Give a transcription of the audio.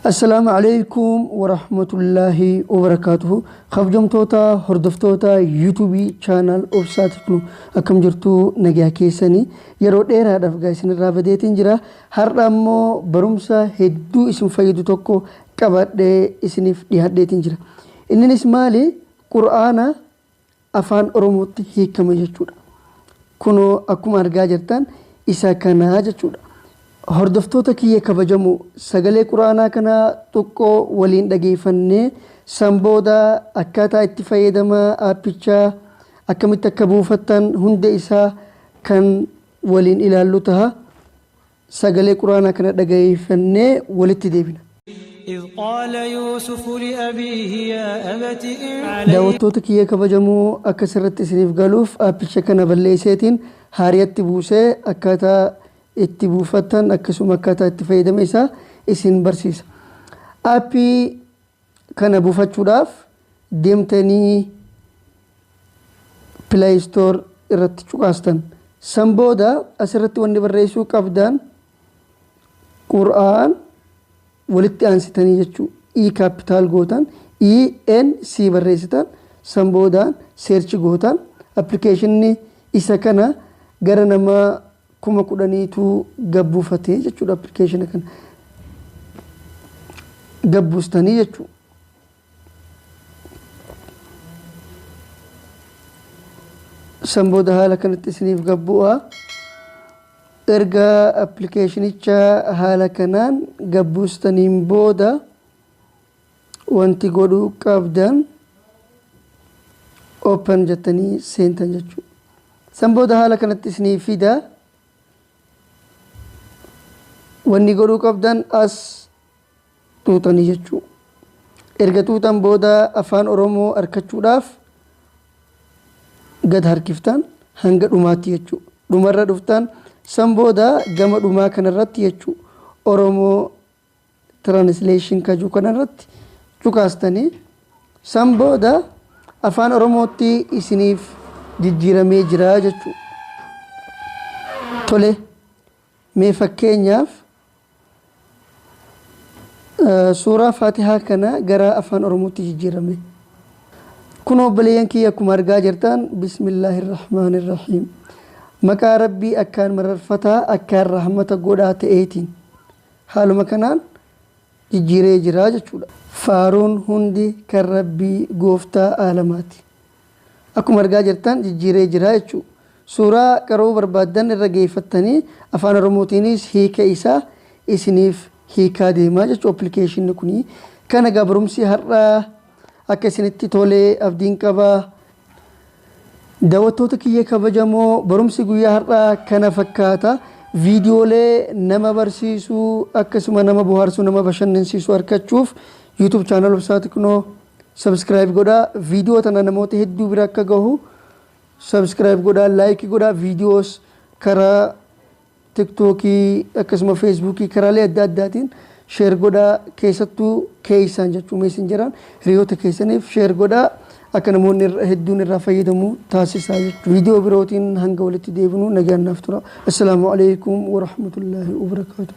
السلام عليكم ورحمة الله وبركاته. خبجم توتا هردف توتا يوتيوبي channel أبساتكنو أكم جرتو نجاة كيساني يرو ديرا دفقايسين الرابديتين جرا هرامو برومسا هدو اسم فايدو توكو كبات دي اسنف دي هديتين جرا إنن اسمالي قرآن أفان أرموت هيكما جتشودا كنو أكم أرقا جرتان إسا كانا جتشودا hordoftoota kiyya kabajamu sagalee quraanaa kana tokko waliin dhageeffannee sanbooda akkaataa itti fayyadama aappichaa akkamitti akka buufattan hunda isaa kan waliin ilaallu taha sagalee quraanaa kana dhageeffannee walitti deebina. إذ قال يوسف لأبيه يا أبت daawwattoota kiyya kabajamu akka sirriitti isiniif galuuf aappicha kana balleesseetiin haariyatti buusee akkaataa itti buufatan akkasuma akkaataa itti fayyadama isaa isin barsiisa. Aappii kana buufachuudhaaf deemtanii Play Store irratti cuqaastan. San booda asirratti wanni barreessuu qabdan Qur'aan walitti aansitanii jechuu E capital gootan ENC barreessitan san boodaan search gootan applicationii isa kana gara nama kuma kudhaniitu gabbuufatee jechuudha application kana gabbuustanii jechuu san booda haala kanatti isiniif gabbu'a erga applicationicha haala kanaan gabbuustaniin booda wanti godhuu qabdan open jettanii seentan jechuu san booda haala kanatti isiniif fida wanni godhuu qabdan as tuutanii jechuu erga tuutan booda afaan oromoo argachuudhaaf gad harkiftan hanga dhumaatti jechuu dhumarra dhuftan san booda gama dhumaa kanarratti jechuu oromoo translation kajuu kanarratti cuqaastanii san booda afaan oromootti isiniif jijjiiramee jira jechuu tole mee fakkeenyaaf suuraa faatihaa kana gara afaan oromootti jijjiirame kunoo obboleeyyan kiyya akkuma argaa jirtan bismillaahirrahmaanirrahiim maqaa rabbii akkaan mararfataa akkaan rahmata godhaa ta'eetiin haaluma kanaan jijjiiree jira jechuudha. Faaruun hundi kan rabbii gooftaa aalamaati akkuma argaa jirtan jijjiiree jira jechuudha. Suuraa qaroo barbaadan irra geeffattanii afaan oromootiinis hiika isaa isiniif hiikaa deemaa jechuu application kuni kana gabrumsi har'a akka isinitti tolee abdiin qaba. Daawwattoota kiyya kabajamoo barumsi guyyaa har'a kana fakkaata viidiyoolee nama barsiisuu akkasuma nama bohaarsuu nama bashannansiisuu argachuuf YouTube channel Obsaatiknoo subscribe godhaa viidiyoo tana namoota hedduu bira akka gahu subscribe godhaa like godhaa viidiyoos karaa TikTokii akkasuma Facebookii karaalee adda addaatiin share godhaa keessattuu keessan jechuu messengeraan hiriyoota keessaniif share godhaa akka namoonni hedduun irraa fayyadamu taasisaa jechuu viidiyoo birootiin hanga walitti deebinu nagaan naaf tura. Assalaamu alaykum wa rahmatullahi wa barakaatuh.